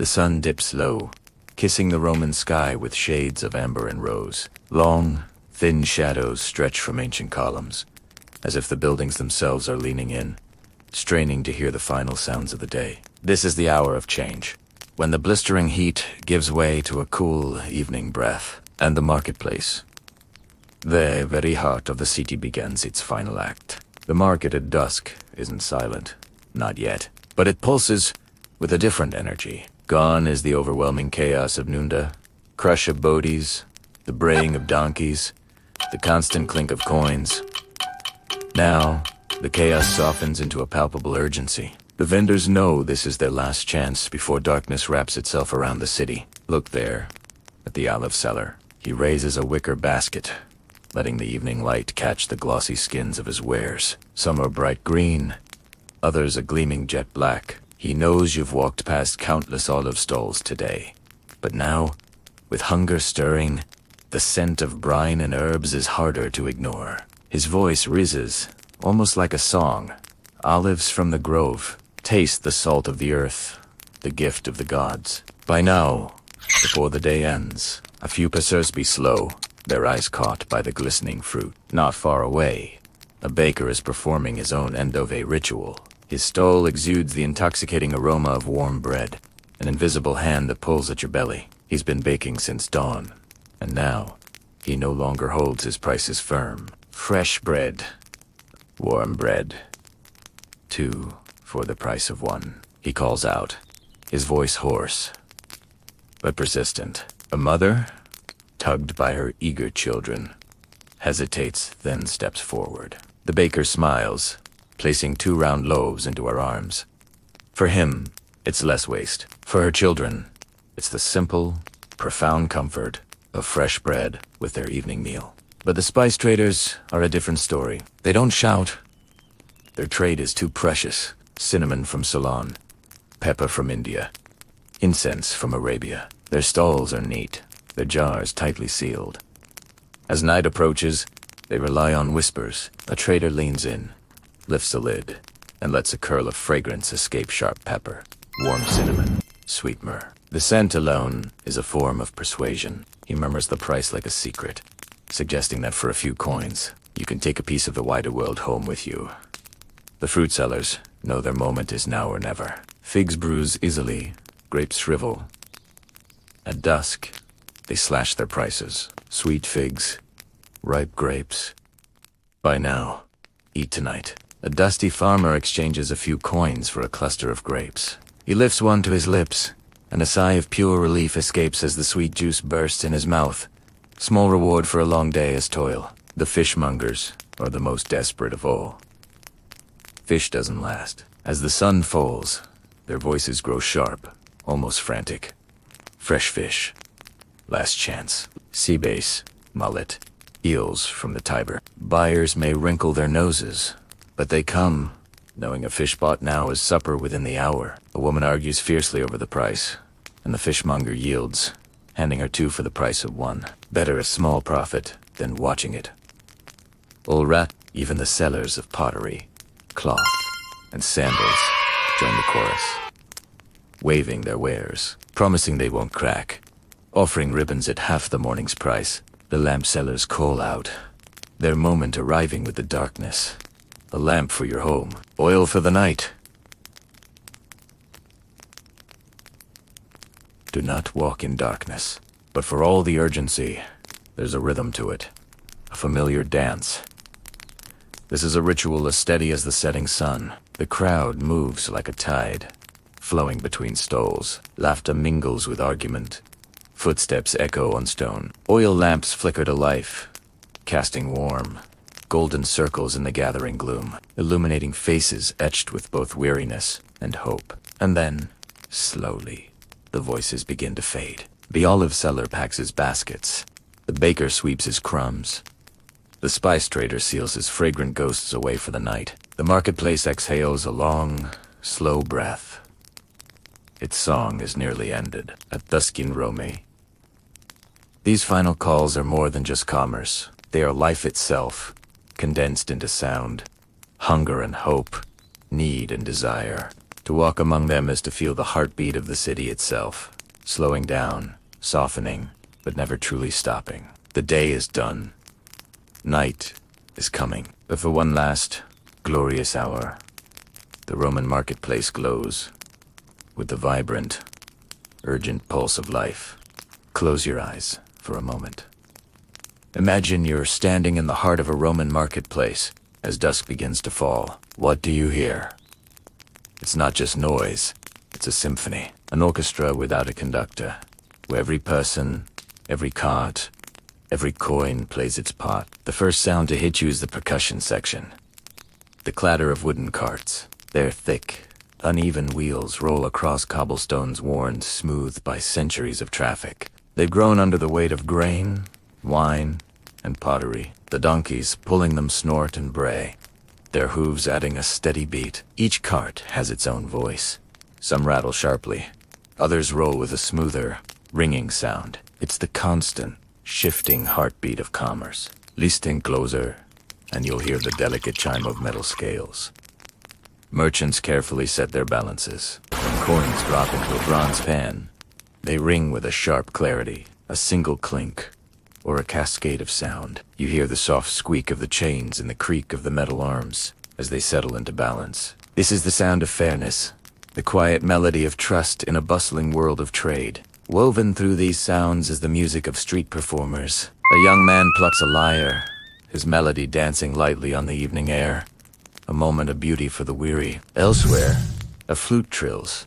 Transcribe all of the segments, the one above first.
The sun dips low, kissing the Roman sky with shades of amber and rose. Long, thin shadows stretch from ancient columns, as if the buildings themselves are leaning in, straining to hear the final sounds of the day. This is the hour of change, when the blistering heat gives way to a cool evening breath, and the marketplace, the very heart of the city, begins its final act. The market at dusk isn't silent, not yet, but it pulses with a different energy. Gone is the overwhelming chaos of noonday, crush of bodies, the braying of donkeys, the constant clink of coins. Now, the chaos softens into a palpable urgency. The vendors know this is their last chance before darkness wraps itself around the city. Look there, at the olive seller. He raises a wicker basket, letting the evening light catch the glossy skins of his wares. Some are bright green, others a gleaming jet black. He knows you've walked past countless olive stalls today. But now, with hunger stirring, the scent of brine and herbs is harder to ignore. His voice rises, almost like a song. Olives from the grove, taste the salt of the earth, the gift of the gods. By now, before the day ends, a few passers be slow, their eyes caught by the glistening fruit. Not far away, a baker is performing his own end-of-day ritual. His stole exudes the intoxicating aroma of warm bread, an invisible hand that pulls at your belly. He's been baking since dawn, and now, he no longer holds his prices firm. Fresh bread, warm bread, 2 for the price of 1, he calls out, his voice hoarse, but persistent. A mother, tugged by her eager children, hesitates, then steps forward. The baker smiles, placing 2 round loaves into her arms. For him, it's less waste. For her children, it's the simple, profound comfort of fresh bread with their evening meal. But the spice traders are a different story. They don't shout. Their trade is too precious. Cinnamon from Ceylon, pepper from India, incense from Arabia. Their stalls are neat, their jars tightly sealed. As night approaches, they rely on whispers. A trader leans in, lifts the lid, and lets a curl of fragrance escape. Sharp pepper, warm cinnamon, sweet myrrh. The scent alone is a form of persuasion. He murmurs the price like a secret, suggesting that for a few coins, you can take a piece of the wider world home with you. The fruit sellers know their moment is now or never. Figs bruise easily, grapes shrivel. At dusk, they slash their prices. Sweet figs, ripe grapes. Buy now, eat tonight. A dusty farmer exchanges a few coins for a cluster of grapes. He lifts one to his lips, and a sigh of pure relief escapes as the sweet juice bursts in his mouth. Small reward for a long day as toil. The fishmongers are the most desperate of all. Fish doesn't last. As the sun falls, their voices grow sharp, almost frantic. Fresh fish, last chance. Sea bass, mullet, eels from the Tiber. Buyers may wrinkle their noses, but they come, knowing a fish bought now is supper within the hour. A woman argues fiercely over the price, and the fishmonger yields, handing her 2 for the price of 1. Better a small profit than watching it. All rat, even the sellers of pottery, cloth, and sandals join the chorus, waving their wares, promising they won't crack, offering ribbons at half the morning's price. The lamp sellers call out, their moment arriving with the darkness. A lamp for your home, oil for the night. Do not walk in darkness, but for all the urgency, there's a rhythm to it, a familiar dance. This is a ritual as steady as the setting sun. The crowd moves like a tide, flowing between stalls. Laughter mingles with argument. Footsteps echo on stone. Oil lamps flicker to life, casting warm, golden circles in the gathering gloom, illuminating faces etched with both weariness and hope. And then, slowly, the voices begin to fade. The olive seller packs his baskets. The baker sweeps his crumbs. The spice trader seals his fragrant ghosts away for the night. The marketplace exhales a long, slow breath. Its song is nearly ended. At dusk in Rome, these final calls are more than just commerce. They are life itself, condensed into sound, hunger and hope, need and desire. To walk among them is to feel the heartbeat of the city itself, slowing down, softening, but never truly stopping. The day is done. Night is coming. But for one last, glorious hour, the Roman marketplace glows with the vibrant, urgent pulse of life. Close your eyes for a moment. Imagine you're standing in the heart of a Roman marketplace as dusk begins to fall. What do you hear? It's not just noise, it's a symphony, an orchestra without a conductor, where every person, every cart, every coin plays its part. The first sound to hit you is the percussion section. The clatter of wooden carts. Their thick, uneven wheels roll across cobblestones worn smooth by centuries of traffic. They've grown under the weight of grain, wine, and pottery. The donkeys pulling them snort and bray, their hooves adding a steady beat. Each cart has its own voice. Some rattle sharply, others roll with a smoother, ringing sound. It's the constant, shifting heartbeat of commerce. Listen closer, and you'll hear the delicate chime of metal scales. Merchants carefully set their balances. When coins drop into a bronze pan, they ring with a sharp clarity, a single clink, or a cascade of sound. You hear the soft squeak of the chains and the creak of the metal arms as they settle into balance. This is the sound of fairness, the quiet melody of trust in a bustling world of trade. Woven through these sounds is the music of street performers. A young man plucks a lyre, his melody dancing lightly on the evening air, a moment of beauty for the weary. Elsewhere, a flute trills,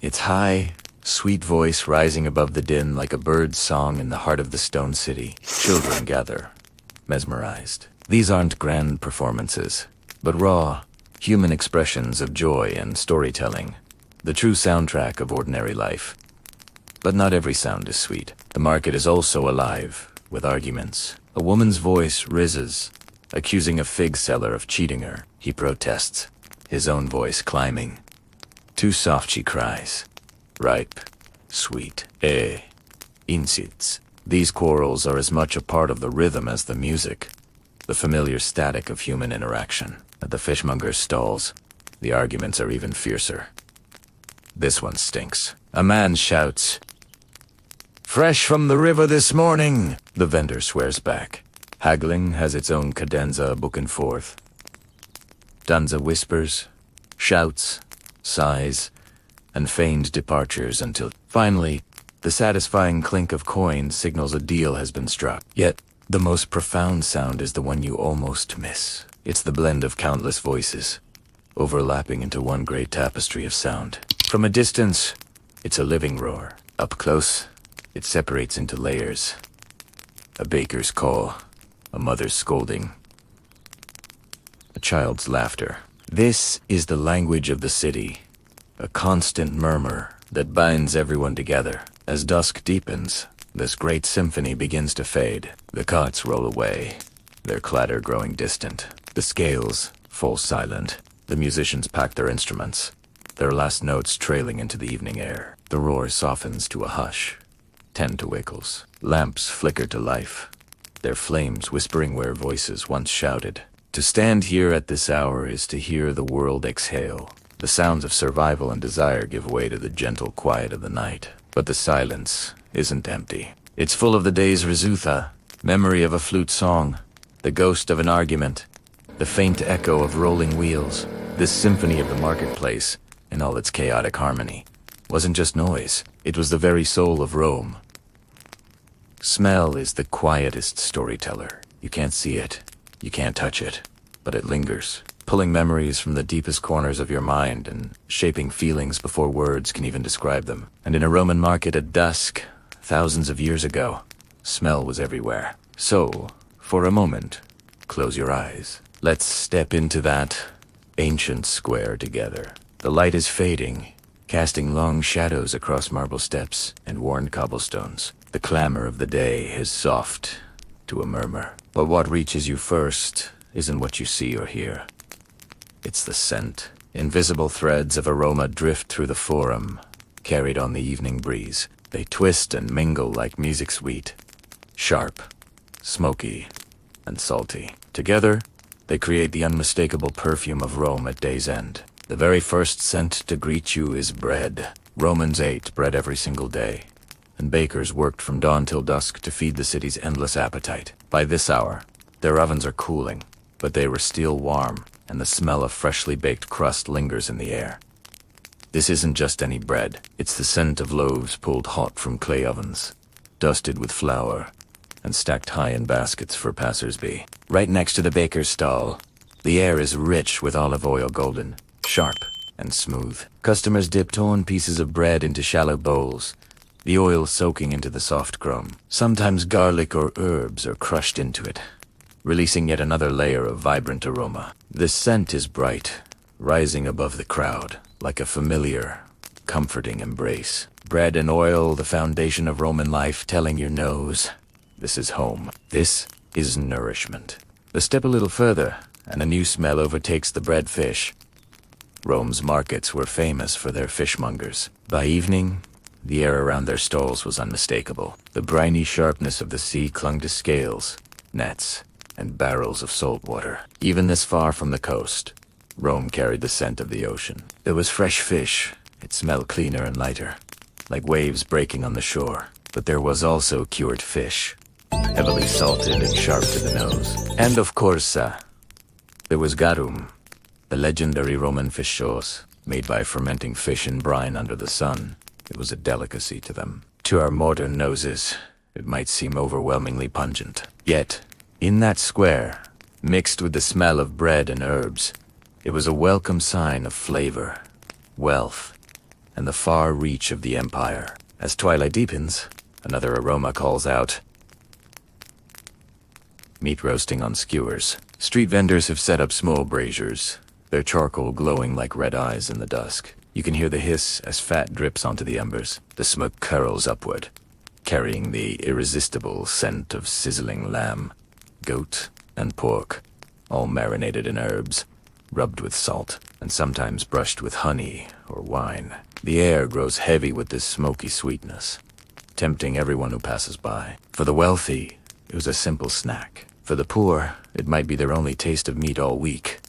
its high, sweet voice rising above the din like a bird's song in the heart of the stone city. Children gather, mesmerized. These aren't grand performances, but raw, human expressions of joy and storytelling, the true soundtrack of ordinary life. But not every sound is sweet. The market is also alive with arguments. A woman's voice rises, accusing a fig seller of cheating her. He protests, his own voice climbing. Too soft, she cries. Ripe, sweet, insits. These quarrels are as much a part of the rhythm as the music, the familiar static of human interaction. At the fishmonger's stalls, the arguments are even fiercer. This one stinks. A man shouts, "Fresh from the river this morning!" The vendor swears back. Haggling has its own cadenza booking forth. Danza whispers, shouts, sighs, and feigned departures until, finally, the satisfying clink of coins signals a deal has been struck. Yet, the most profound sound is the one you almost miss. It's the blend of countless voices, overlapping into one great tapestry of sound. From a distance, it's a living roar. Up close, it separates into layers. A baker's call, a mother's scolding, a child's laughter. This is the language of the city, a constant murmur that binds everyone together. As dusk deepens, this great symphony begins to fade. The carts roll away, their clatter growing distant. The scales fall silent. The musicians pack their instruments, their last notes trailing into the evening air. The roar softens to a hush. 10 to wiggles. Lamps flicker to life, their flames whispering where voices once shouted. To stand here at this hour is to hear the world exhale. The sounds of survival and desire give way to the gentle quiet of the night. But the silence isn't empty. It's full of the day's rezutha, memory of a flute song, the ghost of an argument, the faint echo of rolling wheels. This symphony of the marketplace, in all its chaotic harmony, wasn't just noise. It was the very soul of Rome. Smell is the quietest storyteller. You can't see it, you can't touch it, but it lingers, pulling memories from the deepest corners of your mind and shaping feelings before words can even describe them. And in a Roman market at dusk, thousands of years ago, smell was everywhere. So, for a moment, close your eyes. Let's step into that ancient square together. The light is fading, casting long shadows across marble steps and worn cobblestones. The clamor of the day is soft to a murmur. But what reaches you first isn't what you see or hear. It's the scent. Invisible threads of aroma drift through the forum, carried on the evening breeze. They twist and mingle like music sweet, sharp, smoky, and salty. Together, they create the unmistakable perfume of Rome at day's end. The very first scent to greet you is bread. Romans ate bread every single day, and bakers worked from dawn till dusk to feed the city's endless appetite. By this hour, their ovens are cooling, but they were still warm, and the smell of freshly baked crust lingers in the air. This isn't just any bread. It's the scent of loaves pulled hot from clay ovens, dusted with flour, and stacked high in baskets for passers-by. Right next to the baker's stall, the air is rich with olive oil, golden, sharp, and smooth. Customers dip torn pieces of bread into shallow bowls, the oil soaking into the soft crumb. Sometimes garlic or herbs are crushed into it, releasing yet another layer of vibrant aroma. The scent is bright, rising above the crowd, like a familiar, comforting embrace. Bread and oil, the foundation of Roman life, telling your nose, this is home. This is nourishment. But step a little further, and a new smell overtakes the bread fish. Rome's markets were famous for their fishmongers. By evening, the air around their stalls was unmistakable. The briny sharpness of the sea clung to scales, nets, and barrels of salt water. Even this far from the coast, Rome carried the scent of the ocean. There was fresh fish. It smelled cleaner and lighter, like waves breaking on the shore. But there was also cured fish, heavily salted and sharp to the nose. And of course, there was garum, the legendary Roman fish sauce, made by fermenting fish in brine under the sun. It was a delicacy to them. To our modern noses, it might seem overwhelmingly pungent. Yet, in that square, mixed with the smell of bread and herbs, it was a welcome sign of flavor, wealth, and the far reach of the empire. As twilight deepens, another aroma calls out. Meat roasting on skewers. Street vendors have set up small braziers, their charcoal glowing like red eyes in the dusk. You can hear the hiss as fat drips onto the embers. The smoke curls upward, carrying the irresistible scent of sizzling lamb, goat, and pork, all marinated in herbs, rubbed with salt, and sometimes brushed with honey or wine. The air grows heavy with this smoky sweetness, tempting everyone who passes by. For the wealthy, it was a simple snack. For the poor, it might be their only taste of meat all week.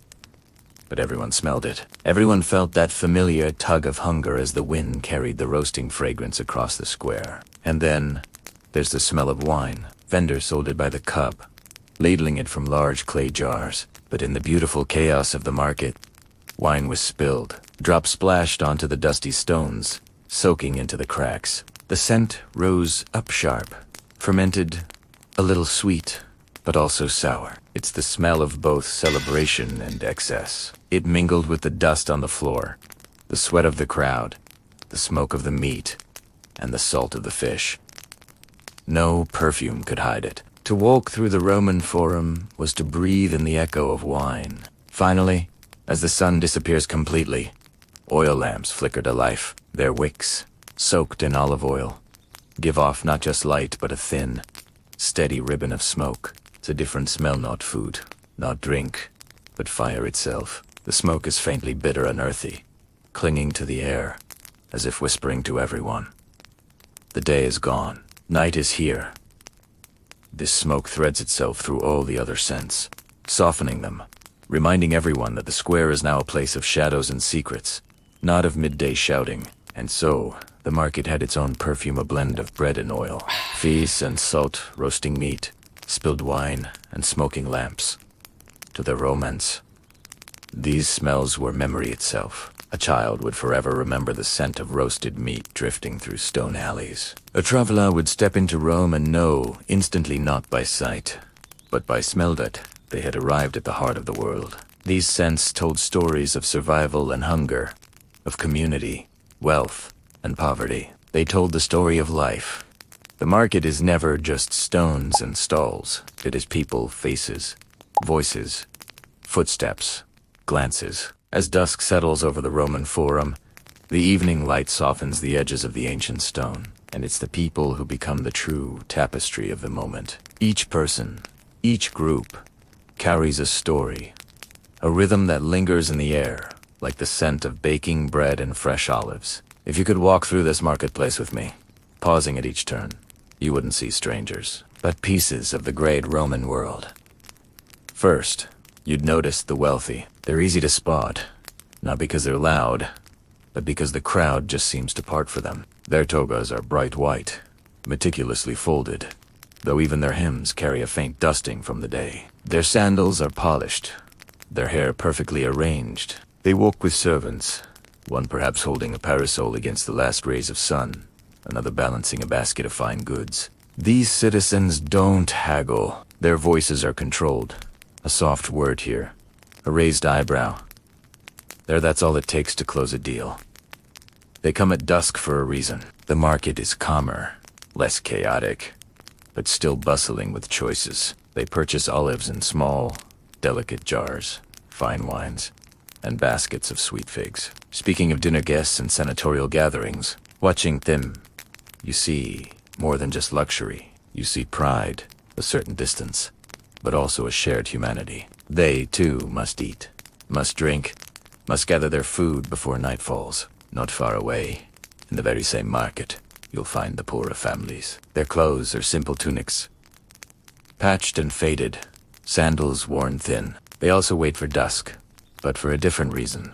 But everyone smelled it. Everyone felt that familiar tug of hunger as the wind carried the roasting fragrance across the square. And then, there's the smell of wine. Vendors sold it by the cup, ladling it from large clay jars. But in the beautiful chaos of the market, wine was spilled, drops splashed onto the dusty stones, soaking into the cracks. The scent rose up sharp, fermented, a little sweet, but also sour. It's the smell of both celebration and excess. It mingled with the dust on the floor, the sweat of the crowd, the smoke of the meat, and the salt of the fish. No perfume could hide it. To walk through the Roman Forum was to breathe in the echo of wine. Finally, as the sun disappears completely, oil lamps flicker to life. Their wicks, soaked in olive oil, give off not just light but a thin, steady ribbon of smoke. It's a different smell, not food, not drink, but fire itself. The smoke is faintly bitter and earthy, clinging to the air, as if whispering to everyone. The day is gone. Night is here. This smoke threads itself through all the other scents, softening them, reminding everyone that the square is now a place of shadows and secrets, not of midday shouting. And so, the market had its own perfume, a blend of bread and oil, feasts and salt, roasting meat, spilled wine, and smoking lamps. To the Romans, these smells were memory itself. A child would forever remember the scent of roasted meat drifting through stone alleys. A traveler would step into Rome and know, instantly not by sight, but by smell, that they had arrived at the heart of the world. These scents told stories of survival and hunger, of community, wealth, and poverty. They told the story of life. The market is never just stones and stalls. It is people, faces, voices, footsteps, glances. As dusk settles over the Roman Forum, the evening light softens the edges of the ancient stone, and it's the people who become the true tapestry of the moment. Each person, each group, carries a story, a rhythm that lingers in the air, like the scent of baking bread and fresh olives. If you could walk through this marketplace with me, pausing at each turn, you wouldn't see strangers, but pieces of the great Roman world. First, you'd notice the wealthy. They're easy to spot. Not because they're loud, but because the crowd just seems to part for them. Their togas are bright white, meticulously folded, though even their hems carry a faint dusting from the day. Their sandals are polished, their hair perfectly arranged. They walk with servants, one perhaps holding a parasol against the last rays of sun, another balancing a basket of fine goods. These citizens don't haggle. Their voices are controlled. A soft word here, a raised eyebrow. That's all it takes to close a deal. They come at dusk for a reason. The market is calmer, less chaotic, but still bustling with choices. They purchase olives in small, delicate jars, fine wines, and baskets of sweet figs. Speaking of dinner guests and senatorial gatherings, watching them, you see more than just luxury. You see pride, a certain distance, but also a shared humanity. They, too, must eat, must drink, must gather their food before night falls. Not far away, in the very same market, you'll find the poorer families. Their clothes are simple tunics, patched and faded, sandals worn thin. They also wait for dusk, but for a different reason.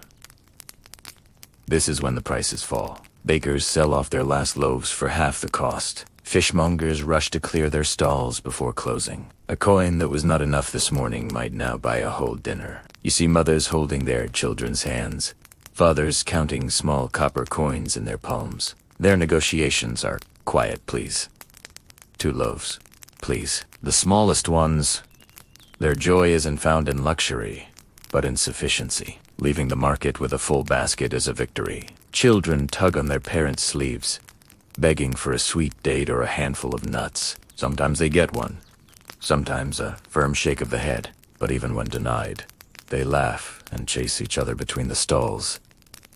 This is when the prices fall. Bakers sell off their last loaves for half the cost. Fishmongers rush to clear their stalls before closing. A coin that was not enough this morning might now buy a whole dinner. You see mothers holding their children's hands, fathers counting small copper coins in their palms. Their negotiations are, "Quiet, please. 2 loaves, please." The smallest ones, their joy isn't found in luxury, but in sufficiency. Leaving the market with a full basket is a victory. Children tug on their parents' sleeves, begging for a sweet date or a handful of nuts. Sometimes they get one, sometimes a firm shake of the head, but even when denied, they laugh and chase each other between the stalls,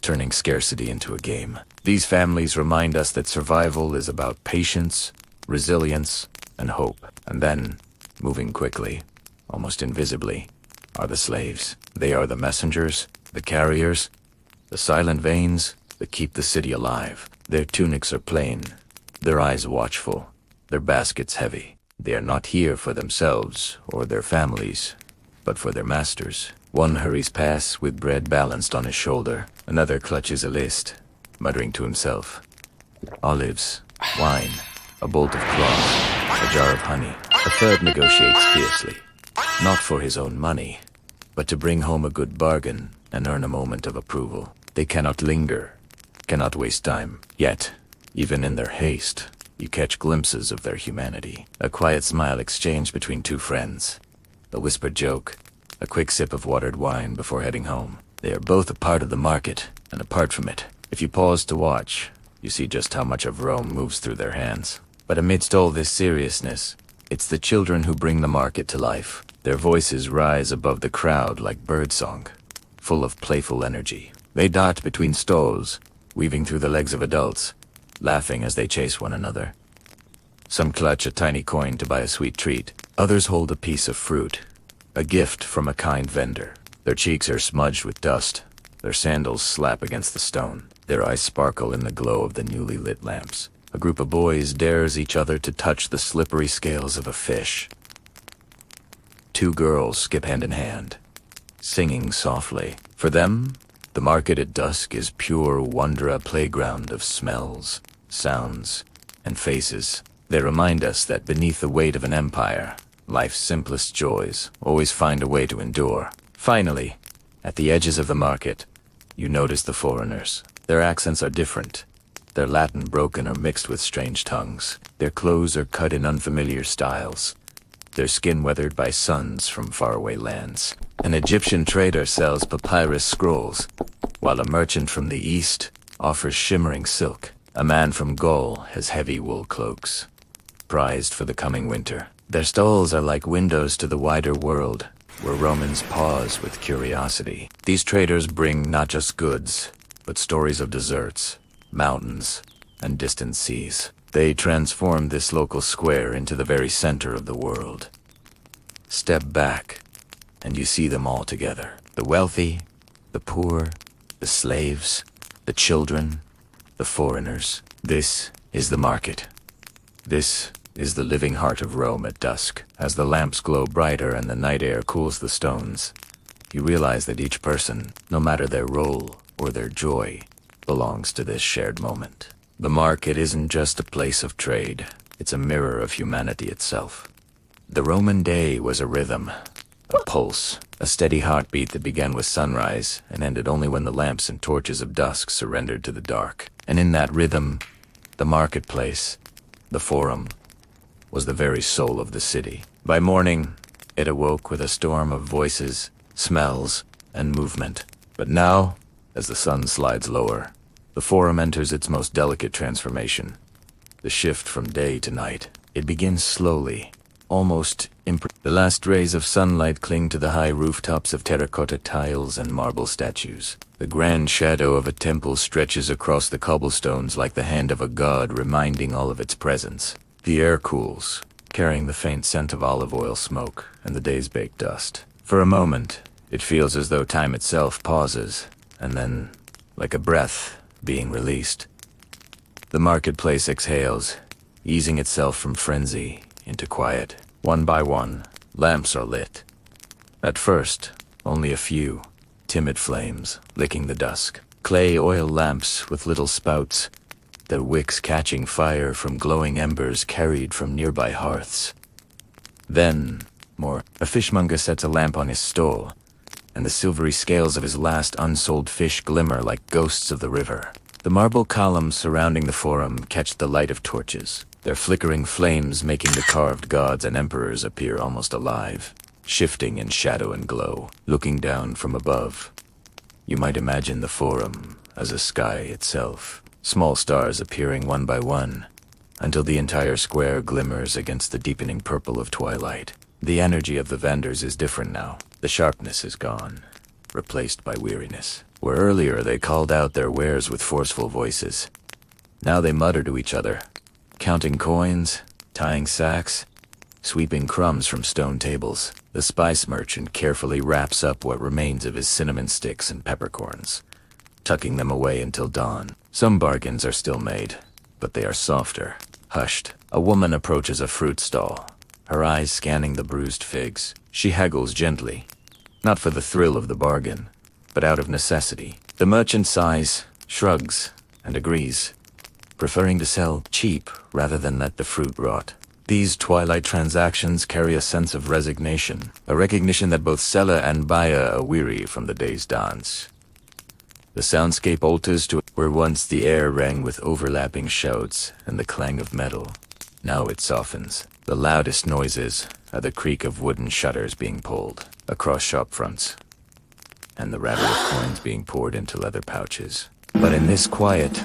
turning scarcity into a game. These families remind us that survival is about patience, resilience, and hope. And then, moving quickly, almost invisibly, are the slaves. They are the messengers, the carriers, the silent veins that keep the city alive. Their tunics are plain, their eyes watchful, their baskets heavy. They are not here for themselves or their families, but for their masters. One hurries past with bread balanced on his shoulder. Another clutches a list, muttering to himself. Olives, wine, a bolt of cloth, a jar of honey. A third negotiates fiercely, not for his own money, but to bring home a good bargain and earn a moment of approval. They cannot linger, cannot waste time. Yet, even in their haste, you catch glimpses of their humanity. A quiet smile exchanged between 2 friends, a whispered joke, a quick sip of watered wine before heading home. They are both a part of the market, and apart from it. If you pause to watch, you see just how much of Rome moves through their hands. But amidst all this seriousness, it's the children who bring the market to life. Their voices rise above the crowd like birdsong, full of playful energy. They dart between stalls, weaving through the legs of adults, laughing as they chase one another. Some clutch a tiny coin to buy a sweet treat. Others hold a piece of fruit, a gift from a kind vendor. Their cheeks are smudged with dust. Their sandals slap against the stone. Their eyes sparkle in the glow of the newly lit lamps. A group of boys dares each other to touch the slippery scales of a fish. 2 girls skip hand in hand, singing softly. For them, the market at dusk is pure wonder, a playground of smells, sounds, and faces. They remind us that beneath the weight of an empire, life's simplest joys always find a way to endure. Finally, at the edges of the market, you notice the foreigners. Their accents are different. Their Latin broken or mixed with strange tongues. Their clothes are cut in unfamiliar styles, their skin weathered by suns from faraway lands. An Egyptian trader sells papyrus scrolls, while a merchant from the east offers shimmering silk. A man from Gaul has heavy wool cloaks, prized for the coming winter. Their stalls are like windows to the wider world, where Romans pause with curiosity. These traders bring not just goods, but stories of deserts, mountains, and distant seas. They transform this local square into the very center of the world. Step back, and you see them all together. The wealthy, the poor, the slaves, the children, the foreigners. This is the market. This is the living heart of Rome at dusk. As the lamps glow brighter and the night air cools the stones, you realize that each person, no matter their role or their joy, belongs to this shared moment. The market isn't just a place of trade, it's a mirror of humanity itself. The Roman day was a rhythm, a pulse, a steady heartbeat that began with sunrise and ended only when the lamps and torches of dusk surrendered to the dark. And in that rhythm, the marketplace, the forum, was the very soul of the city. By morning, it awoke with a storm of voices, smells, and movement. But now, as the sun slides lower, the forum enters its most delicate transformation. The shift from day to night. It begins slowly, almost the last rays of sunlight cling to the high rooftops of terracotta tiles and marble statues. The grand shadow of a temple stretches across the cobblestones like the hand of a god, reminding all of its presence. The air cools, carrying the faint scent of olive oil smoke and the day's baked dust. For a moment, it feels as though time itself pauses, and then, like a breath being released, the marketplace exhales, easing itself from frenzy into quiet. One by one, lamps are lit. At first, only a few, timid flames licking the dusk. Clay oil lamps with little spouts, their wicks catching fire from glowing embers carried from nearby hearths. Then, more, a fishmonger sets a lamp on his stall, and the silvery scales of his last unsold fish glimmer like ghosts of the river. The marble columns surrounding the forum catch the light of torches, their flickering flames making the carved gods and emperors appear almost alive, shifting in shadow and glow. Looking down from above, you might imagine the forum as a sky itself, small stars appearing one by one, until the entire square glimmers against the deepening purple of twilight. The energy of the vendors is different now. The sharpness is gone, replaced by weariness. Where earlier they called out their wares with forceful voices, now they mutter to each other, counting coins, tying sacks, sweeping crumbs from stone tables. The spice merchant carefully wraps up what remains of his cinnamon sticks and peppercorns, tucking them away until dawn. Some bargains are still made, but they are softer, hushed. A woman approaches a fruit stall, her eyes scanning the bruised figs. She haggles gently, not for the thrill of the bargain, but out of necessity. The merchant sighs, shrugs, and agrees, preferring to sell cheap rather than let the fruit rot. These twilight transactions carry a sense of resignation, a recognition that both seller and buyer are weary from the day's dance. The soundscape alters to where once the air rang with overlapping shouts and the clang of metal. Now it softens. The loudest noises are the creak of wooden shutters being pulled across shop fronts, and the rattle of coins being poured into leather pouches. But in this quiet,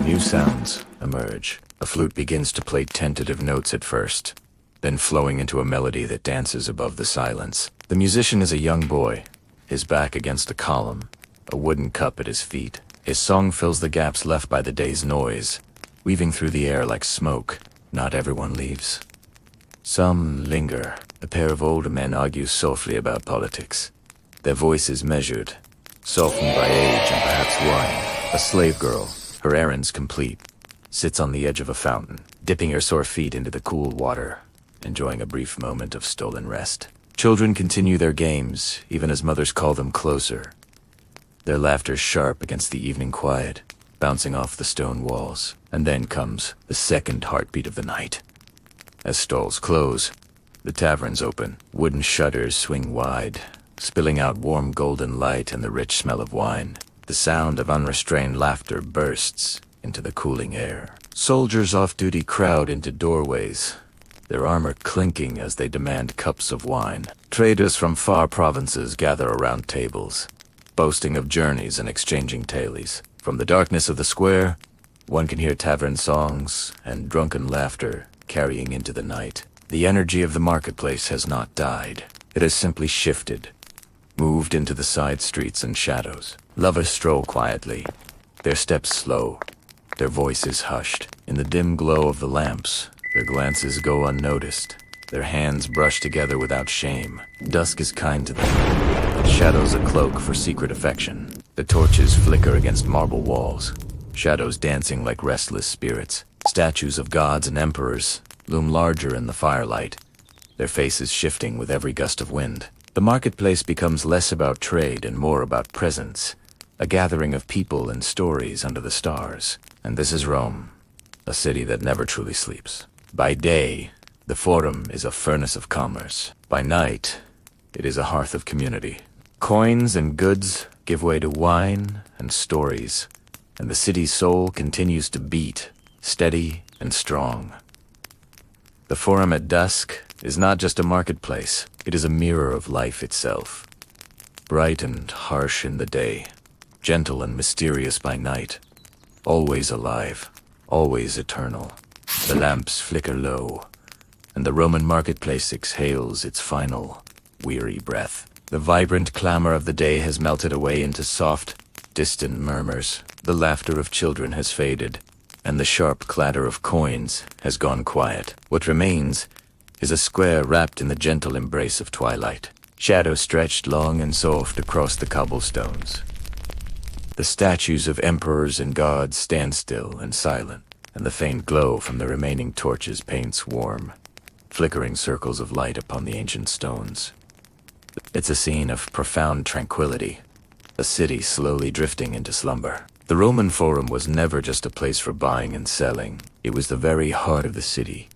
new sounds emerge. A flute begins to play tentative notes at first, then flowing into a melody that dances above the silence. The musician is a young boy, his back against a column, a wooden cup at his feet. His song fills the gaps left by the day's noise, weaving through the air like smoke. Not everyone leaves. Some linger. A pair of older men argue softly about politics, their voices measured, softened by age and perhaps wine. A slave girl, her errands complete, sits on the edge of a fountain, dipping her sore feet into the cool water, enjoying a brief moment of stolen rest. Children continue their games, even as mothers call them closer, their laughter sharp against the evening quiet, bouncing off the stone walls. And then comes the second heartbeat of the night. As stalls close, the taverns open. Wooden shutters swing wide, spilling out warm golden light and the rich smell of wine. The sound of unrestrained laughter bursts into the cooling air. Soldiers off-duty crowd into doorways, their armor clinking as they demand cups of wine. Traders from far provinces gather around tables, boasting of journeys and exchanging tailies. From the darkness of the square, one can hear tavern songs and drunken laughter carrying into the night. The energy of the marketplace has not died. It has simply shifted, moved into the side streets and shadows. Lovers stroll quietly, their steps slow, their voices hushed. In the dim glow of the lamps, their glances go unnoticed, their hands brush together without shame. Dusk is kind to them. It shadows a cloak for secret affection. The torches flicker against marble walls, shadows dancing like restless spirits. Statues of gods and emperors loom larger in the firelight, their faces shifting with every gust of wind. The marketplace becomes less about trade and more about presence, a gathering of people and stories under the stars. And this is Rome, a city that never truly sleeps. By day, the Forum is a furnace of commerce. By night, it is a hearth of community. Coins and goods give way to wine and stories, and the city's soul continues to beat, steady and strong. The Forum at dusk is not just a marketplace, it is a mirror of life itself. Bright and harsh in the day, gentle and mysterious by night, always alive, always eternal. The lamps flicker low, and the Roman marketplace exhales its final, weary breath. The vibrant clamor of the day has melted away into soft, distant murmurs. The laughter of children has faded, and the sharp clatter of coins has gone quiet. What remains is a square wrapped in the gentle embrace of twilight. Shadows stretched long and soft across the cobblestones. The statues of emperors and gods stand still and silent, and the faint glow from the remaining torches paints warm, flickering circles of light upon the ancient stones. It's a scene of profound tranquility, a city slowly drifting into slumber. The Roman Forum was never just a place for buying and selling. It was the very heart of the city,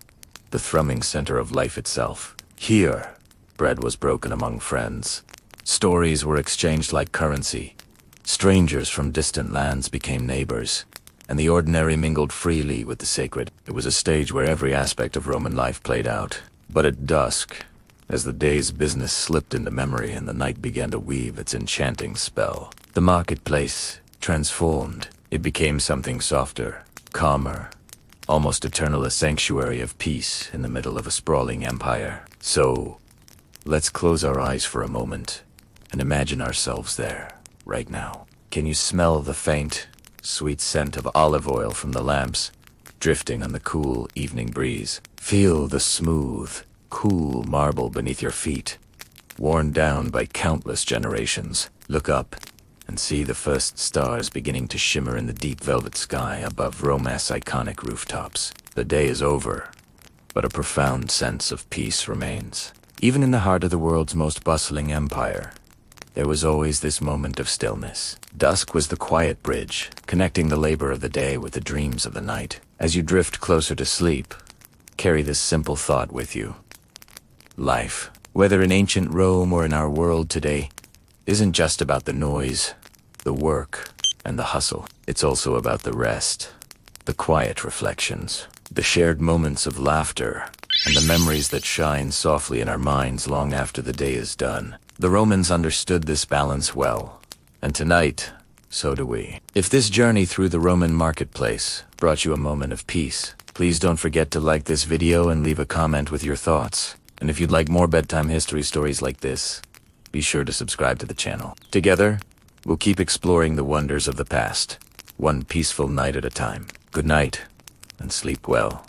the thrumming center of life itself. Here, bread was broken among friends. Stories were exchanged like currency. Strangers from distant lands became neighbors, and the ordinary mingled freely with the sacred. It was a stage where every aspect of Roman life played out. But at dusk, as the day's business slipped into memory and the night began to weave its enchanting spell, the marketplace transformed. It became something softer, calmer, almost eternal, a sanctuary of peace in the middle of a sprawling empire. So, let's close our eyes for a moment and imagine ourselves there, right now. Can you smell the faint, sweet scent of olive oil from the lamps, drifting on the cool evening breeze? Feel the smooth, cool marble beneath your feet, worn down by countless generations. Look up and see the first stars beginning to shimmer in the deep velvet sky above Rome's iconic rooftops. The day is over, but a profound sense of peace remains. Even in the heart of the world's most bustling empire, there was always this moment of stillness. Dusk was the quiet bridge, connecting the labor of the day with the dreams of the night. As you drift closer to sleep, carry this simple thought with you. Life, whether in ancient Rome or in our world today, isn't just about the noise, the work, and the hustle. It's also about the rest, the quiet reflections, the shared moments of laughter, and the memories that shine softly in our minds long after the day is done. The Romans understood this balance well, and tonight, so do we. If this journey through the Roman marketplace brought you a moment of peace, please don't forget to like this video and leave a comment with your thoughts. And if you'd like more bedtime history stories like this, be sure to subscribe to the channel. Together, we'll keep exploring the wonders of the past, one peaceful night at a time. Good night, and sleep well.